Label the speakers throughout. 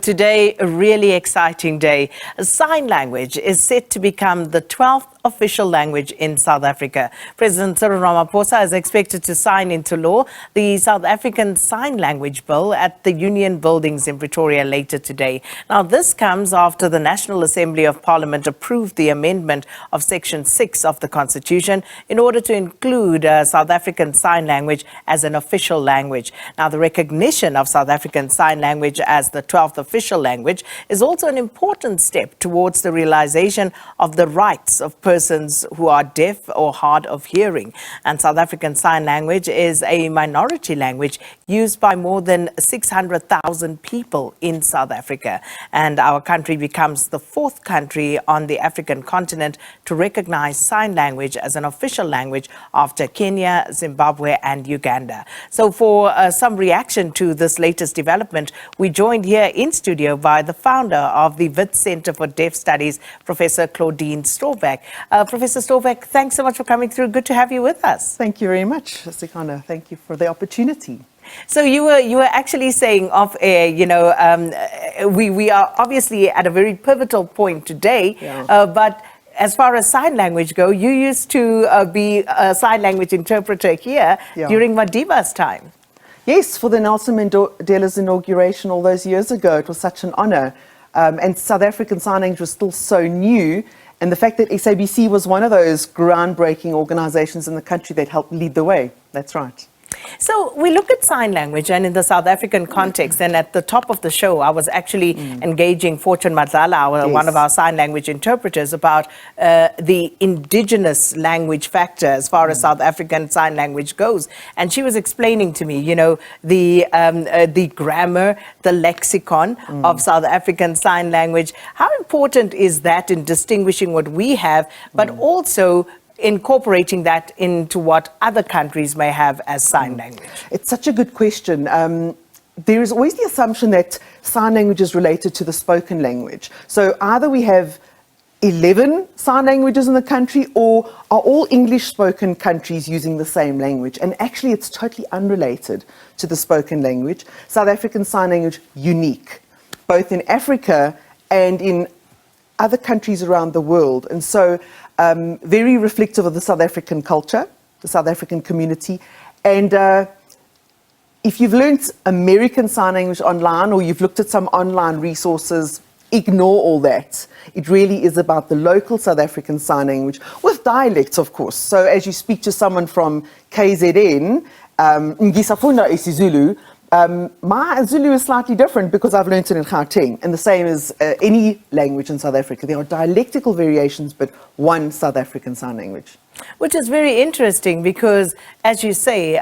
Speaker 1: today, a really exciting day. Sign language is set to become the 12th official language in South Africa. President Cyril Ramaphosa is expected to sign into law the South African Sign Language Bill at the Union Buildings in Pretoria later today. Now, this comes after the National Assembly of Parliament approved the amendment of Section 6 of the Constitution in order to include South African Sign Language as an official language. Now, the recognition of South African Sign Language as the 12th official language is also an important step towards the realization of the rights of persons who are deaf or hard of hearing. And South African Sign Language is a minority language used by more than 600,000 people in South Africa. And our country becomes the fourth country on the African continent to recognize sign language as an official language after Kenya, Zimbabwe and Uganda. So for some reaction to this latest development, we joined here in studio by the founder of the Wits Center for Deaf Studies, Professor Claudine Storbeck. Professor Storbeck, thanks so much for coming through. Good to have you with us.
Speaker 2: Thank you very much, Sikana. Thank you for the opportunity.
Speaker 1: So you were actually saying off air, you know, we are obviously at a very pivotal point today, but as far as sign language go, you used to be a sign language interpreter here during Madiba's time.
Speaker 2: Yes, for the Nelson Mandela's inauguration all those years ago. It was such an honor. And South African Sign Language was still so new. And the fact that SABC was one of those groundbreaking organizations in the country that helped lead the way. That's right.
Speaker 1: So we look at sign language, and in the South African context, and at the top of the show, I was actually engaging Fortune Madlala, one of our sign language interpreters, about the indigenous language factor as far as South African sign language goes. And she was explaining to me, you know, the grammar, the lexicon of South African sign language. How important is that in distinguishing what we have, but also incorporating that into what other countries may have as sign language?
Speaker 2: It's such a good question. There is always the assumption that sign language is related to the spoken language. So either we have 11 sign languages in the country, or are all English spoken countries using the same language? And actually it's totally unrelated to the spoken language. South African Sign Language, unique, both in Africa and in other countries around the world. And so very reflective of the South African culture, the South African community. And if you've learned American Sign Language online, or you've looked at some online resources, ignore all that. It really is about the local South African Sign Language, with dialects, of course. So as you speak to someone from KZN, Ngisafunda isiZulu, my Zulu is slightly different because I've learned it in Gauteng, and the same as any language in South Africa. There are dialectical variations, but one South African Sign Language.
Speaker 1: Which is very interesting because, as you say,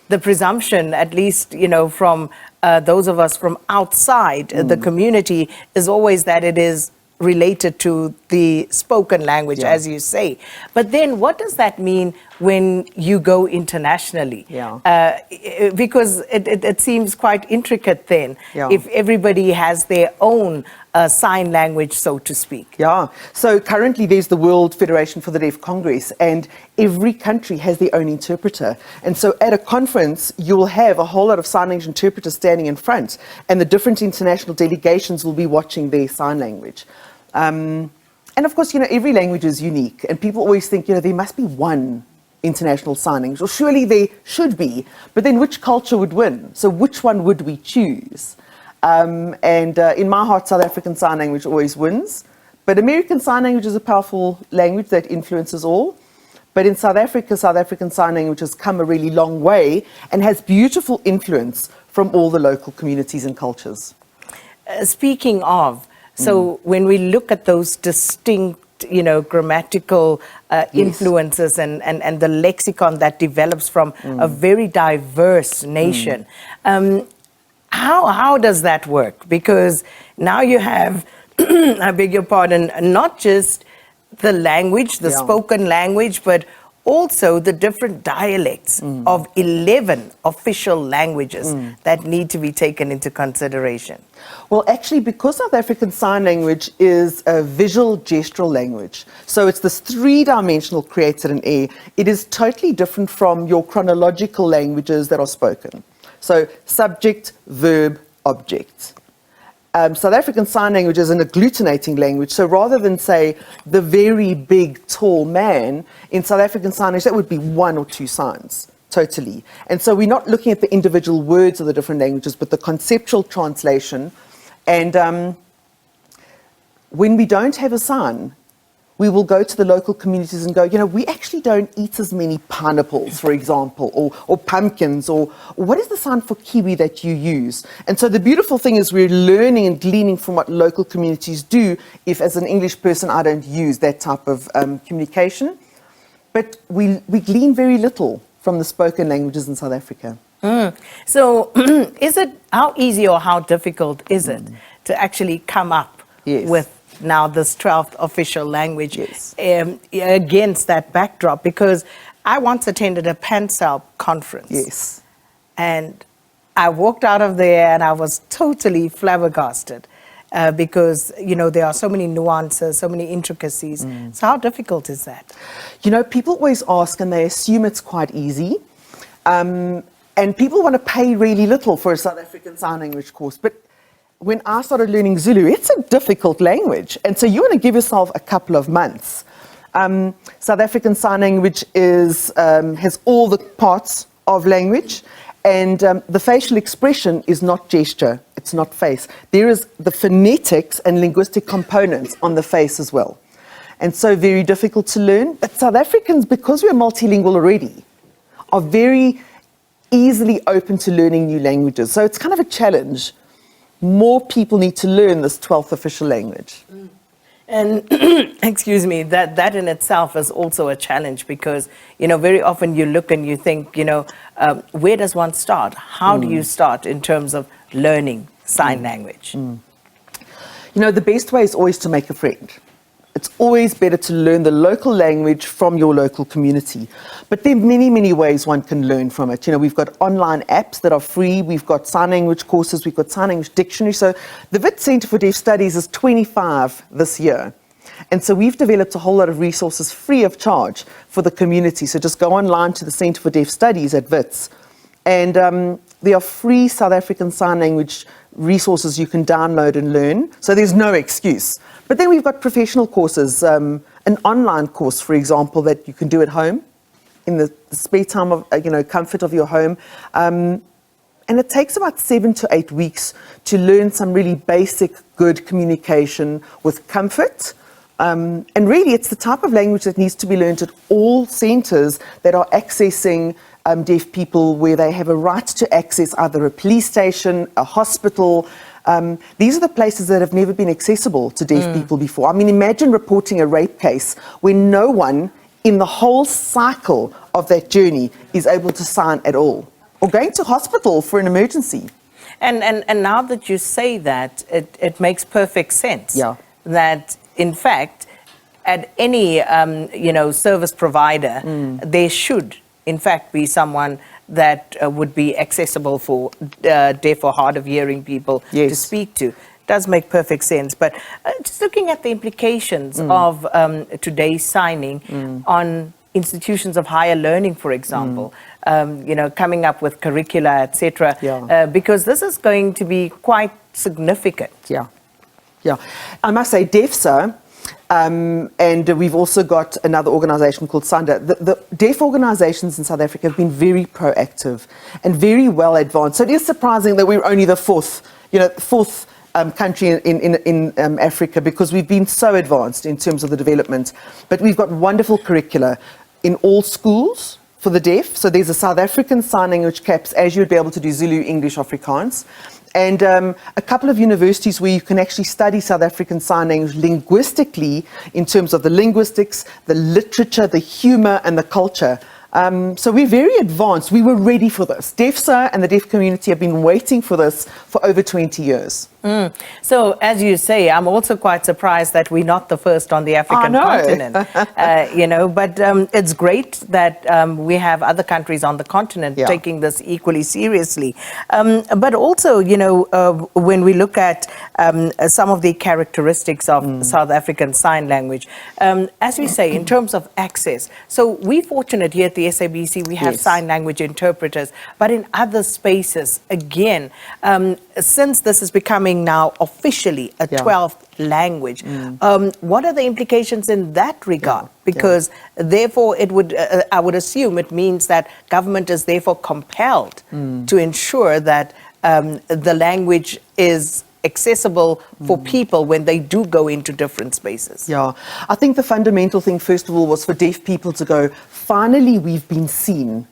Speaker 1: the presumption, at least, you know, from those of us from outside the community, is always that it is related to the spoken language, as you say. But then what does that mean when you go internationally? Because it seems quite intricate then, if everybody has their own sign language, so to speak.
Speaker 2: So currently there's the World Federation for the Deaf Congress, and every country has their own interpreter. And so at a conference, you'll have a whole lot of sign language interpreters standing in front, and the different international delegations will be watching their sign language. And of course, you know, every language is unique, and people always think, you know, there must be one international sign language, or surely there should be, but then which culture would win? So which one would we choose? In my heart, South African Sign Language always wins, but American Sign Language is a powerful language that influences all. But in South Africa, South African Sign Language has come a really long way and has beautiful influence from all the local communities and cultures.
Speaker 1: Speaking of, so when we look at those distinct, you know, grammatical influences and the lexicon that develops from a very diverse nation, how does that work? Because now you have, I beg your pardon, not just the language, the spoken language, but also the different dialects of 11 official languages that need to be taken into consideration.
Speaker 2: Well, actually, because South African Sign Language is a visual gestural language, so it's this three-dimensional created in air, it is totally different from your chronological languages that are spoken. So subject, verb, object. South African Sign Language is an agglutinating language. So rather than say the very big, tall man, in South African Sign Language, that would be 1 or 2 signs, totally. And so we're not looking at the individual words of the different languages, but the conceptual translation. And when we don't have a sign, we will go to the local communities and go, we actually don't eat as many pineapples, for example, or pumpkins, or what is the sign for kiwi that you use? And so the beautiful thing is we're learning and gleaning from what local communities do if, as an English person, I don't use that type of communication. But we glean very little from the spoken languages in South Africa.
Speaker 1: So how easy or how difficult is it to actually come up with now this 12th official language against that backdrop? Because I once attended a PanSALB conference.
Speaker 2: Yes.
Speaker 1: And I walked out of there and I was totally flabbergasted because, there are so many nuances, so many intricacies. So how difficult is that?
Speaker 2: People always ask and they assume it's quite easy. And people want to pay really little for a South African Sign Language course. But when I started learning Zulu, it's a difficult language. And so you want to give yourself a couple of months. South African Sign Language has all the parts of language. And the facial expression is not gesture. It's not face. There is the phonetics and linguistic components on the face as well. And so very difficult to learn. But South Africans, because we're multilingual already, are very easily open to learning new languages. So it's kind of a challenge. More people need to learn this 12th official language.
Speaker 1: And excuse me, that in itself is also a challenge because, very often you look and you think, where does one start? How do you start in terms of learning sign language?
Speaker 2: The best way is always to make a friend. It's always better to learn the local language from your local community. But there are many, many ways one can learn from it. We've got online apps that are free. We've got sign language courses. We've got sign language dictionary. So the Wits Centre for Deaf Studies is 25 this year. And so we've developed a whole lot of resources free of charge for the community. So just go online to the Centre for Deaf Studies at Wits. And there are free South African Sign Language resources you can download and learn. So there's no excuse. But then we've got professional courses, an online course, for example, that you can do at home in the spare time of, comfort of your home. And it takes about 7 to 8 weeks to learn some really basic, good communication with comfort. And really, it's the type of language that needs to be learned at all centres that are accessing deaf people, where they have a right to access either a police station, a hospital. These are the places that have never been accessible to deaf people before. I mean, imagine reporting a rape case where no one in the whole cycle of that journey is able to sign at all, or going to hospital for an emergency.
Speaker 1: And now that you say that, it makes perfect sense.
Speaker 2: Yeah.
Speaker 1: That, in fact, at any, service provider, there should, in fact, be someone that would be accessible for deaf or hard of hearing people to speak to. Does make perfect sense. But just looking at the implications of today's signing on institutions of higher learning, for example, coming up with curricula, etc., because this is going to be quite significant.
Speaker 2: Yeah. I must say, DEFSA, and we've also got another organisation called SANDA. The deaf organisations in South Africa have been very proactive and very well advanced. So it is surprising that we're only the fourth country in Africa, because we've been so advanced in terms of the development. But we've got wonderful curricula in all schools for the deaf. So there's a South African Sign Language CAPS, as you'd be able to do Zulu, English, Afrikaans. And a couple of universities where you can actually study South African Sign Language linguistically in terms of the linguistics, the literature, the humour and the culture. So we're very advanced. We were ready for this. DEFSA and the deaf community have been waiting for this for over 20 years.
Speaker 1: So, as you say, I'm also quite surprised that we're not the first on the African continent. But it's great that we have other countries on the continent taking this equally seriously. But also, when we look at some of the characteristics of South African Sign Language, as we say, in terms of access, so we're fortunate here at the SABC, we have sign language interpreters, but in other spaces, again, since this is becoming becoming now officially a 12th language. What are the implications in that regard? Because therefore it would, I would assume it means that government is therefore compelled to ensure that the language is accessible for people when they do go into different spaces.
Speaker 2: Yeah, I think the fundamental thing, first of all, was for deaf people to go, finally we've been seen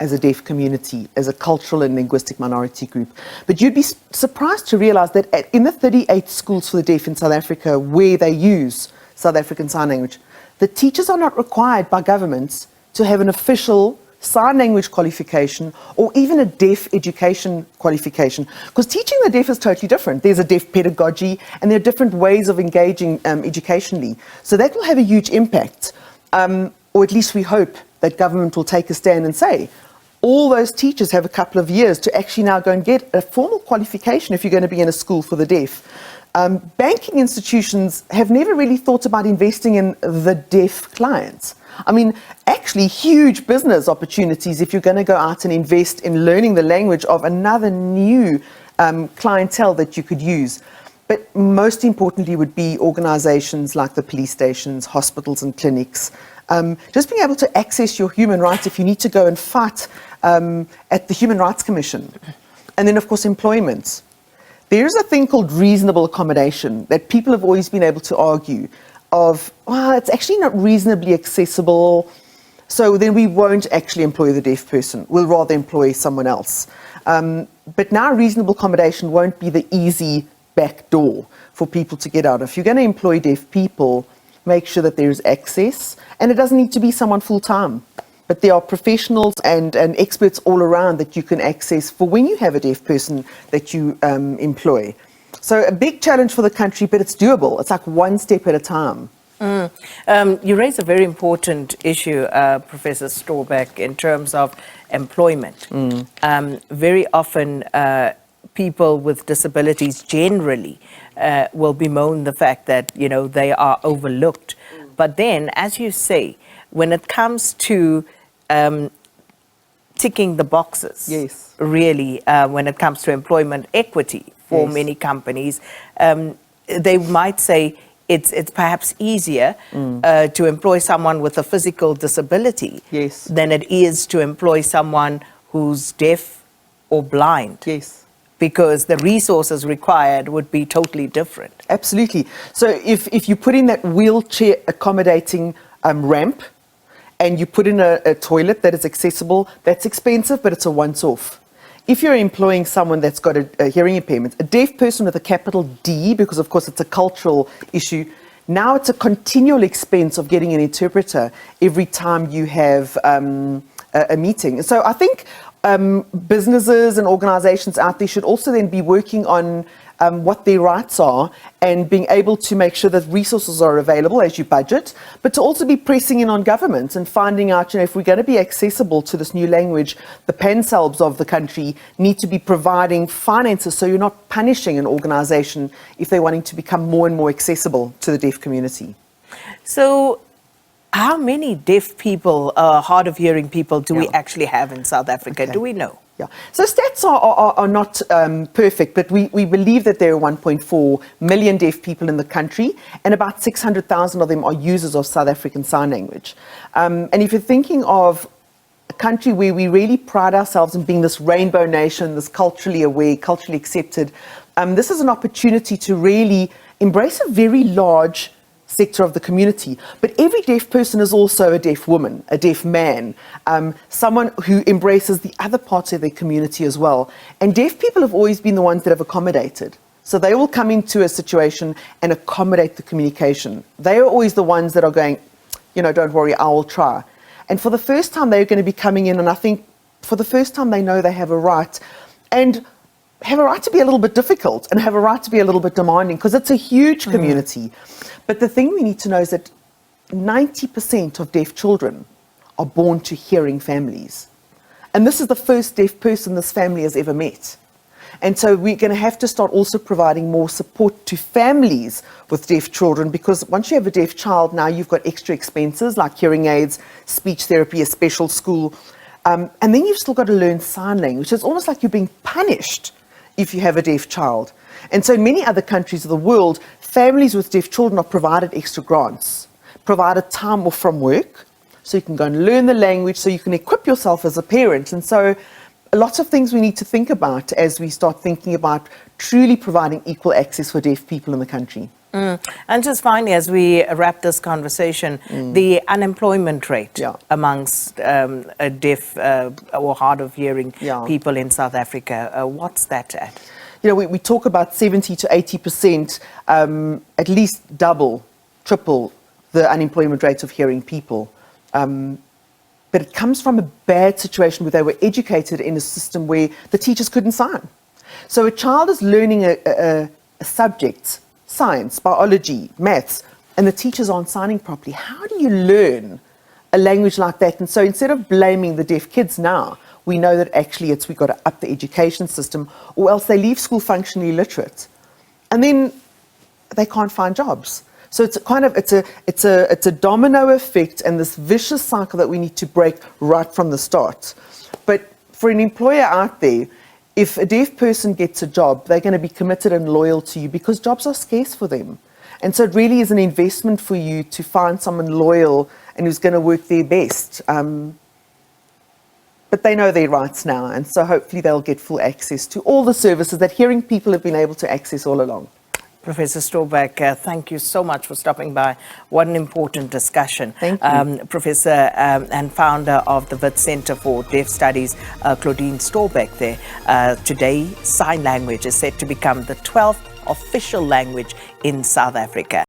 Speaker 2: as a deaf community, as a cultural and linguistic minority group. But you'd be surprised to realize that in the 38 schools for the deaf in South Africa where they use South African Sign Language, the teachers are not required by governments to have an official sign language qualification or even a deaf education qualification, because teaching the deaf is totally different. There's a deaf pedagogy and there are different ways of engaging educationally. So that will have a huge impact, or at least we hope that government will take a stand and say, all those teachers have a couple of years to actually now go and get a formal qualification if you're going to be in a school for the deaf. Banking institutions have never really thought about investing in the deaf clients. I mean, actually huge business opportunities if you're going to go out and invest in learning the language of another new clientele that you could use. But most importantly would be organizations like the police stations, hospitals and clinics. Just being able to access your human rights if you need to go and fight at the Human Rights Commission. And then, of course, employment. There's a thing called reasonable accommodation that people have always been able to argue of, well, it's actually not reasonably accessible, so then we won't actually employ the deaf person. We'll rather employ someone else. But now reasonable accommodation won't be the easy back door for people to get out. If you're going to employ deaf people, make sure that there's access, and it doesn't need to be someone full-time. But there are professionals and experts all around that you can access for when you have a deaf person that you employ. So a big challenge for the country, but it's doable. It's like one step at a time.
Speaker 1: You raise a very important issue, Professor Storbeck, in terms of employment. Very often people with disabilities generally will bemoan the fact that, you know, they are overlooked. But then, as you say, when it comes to ticking the boxes,
Speaker 2: yes,
Speaker 1: really, when it comes to employment equity for
Speaker 2: yes,
Speaker 1: many companies, they might say it's perhaps easier to employ someone with a physical disability,
Speaker 2: yes,
Speaker 1: than it is to employ someone who's deaf or blind.
Speaker 2: Yes.
Speaker 1: Because the resources required would be totally different.
Speaker 2: Absolutely. So if you put in that wheelchair accommodating ramp and you put in a toilet that is accessible, that's expensive, but it's a once-off. If you're employing someone that's got a hearing impairment, a deaf person with a capital D, because of course it's a cultural issue, now it's a continual expense of getting an interpreter every time you have a meeting. So I think businesses and organizations out there should also then be working on what their rights are and being able to make sure that resources are available as you budget, but to also be pressing in on governments and finding out, you know, if we're going to be accessible to this new language, the PANSALBs of the country need to be providing finances so you're not punishing an organization if they're wanting to become more and more accessible to the deaf community.
Speaker 1: So how many deaf people, hard of hearing people, do we actually have in South Africa?
Speaker 2: Okay.
Speaker 1: Do we know?
Speaker 2: Yeah. So stats are not perfect, but we believe that there are 1.4 million deaf people in the country, and about 600,000 of them are users of South African Sign Language. And if you're thinking of a country where we really pride ourselves in being this rainbow nation, this culturally aware, culturally accepted, this is an opportunity to really embrace a very large sector of the community. But every deaf person is also a deaf woman, a deaf man, someone who embraces the other parts of their community as well. And deaf people have always been the ones that have accommodated. So they will come into a situation and accommodate the communication. They are always the ones that are going, you know, don't worry, I will try. And for the first time, they're going to be coming in, and I think for the first time they know they have a right, and have a right to be a little bit difficult and have a right to be a little bit demanding, because it's a huge community. But the thing we need to know is that 90% of deaf children are born to hearing families. And this is the first deaf person this family has ever met. And so we're going to have to start also providing more support to families with deaf children, because once you have a deaf child, now you've got extra expenses like hearing aids, speech therapy, a special school. And then you've still got to learn sign language. It's almost like you're being punished if you have a deaf child. And so in many other countries of the world, families with deaf children are provided extra grants, provided time off from work, so you can go and learn the language, so you can equip yourself as a parent. And so lots of things we need to think about as we start thinking about truly providing equal access for deaf people in the country.
Speaker 1: And just finally, as we wrap this conversation, the unemployment rate amongst deaf or hard of hearing people in South Africa, what's that at?
Speaker 2: You know, we talk about 70 to 80%, at least double, triple the unemployment rate of hearing people. But it comes from a bad situation where they were educated in a system where the teachers couldn't sign. So a child is learning a subject, science, biology, maths, and the teachers aren't signing properly. How do you learn a language like that? And so instead of blaming the deaf kids now, we know that actually we've got to up the education system, or else they leave school functionally illiterate. And then they can't find jobs. So it's a domino effect and this vicious cycle that we need to break right from the start. But for an employer out there, if a deaf person gets a job, they're going to be committed and loyal to you because jobs are scarce for them. And so it really is an investment for you to find someone loyal and who's going to work their best. But they know their rights now, and so hopefully they'll get full access to all the services that hearing people have been able to access all along.
Speaker 1: Professor Storbeck, thank you so much for stopping by. What an important discussion.
Speaker 2: Thank you.
Speaker 1: Professor and founder of the Wits Centre for Deaf Studies, Claudine Storbeck there. Today, sign language is set to become the 12th official language in South Africa.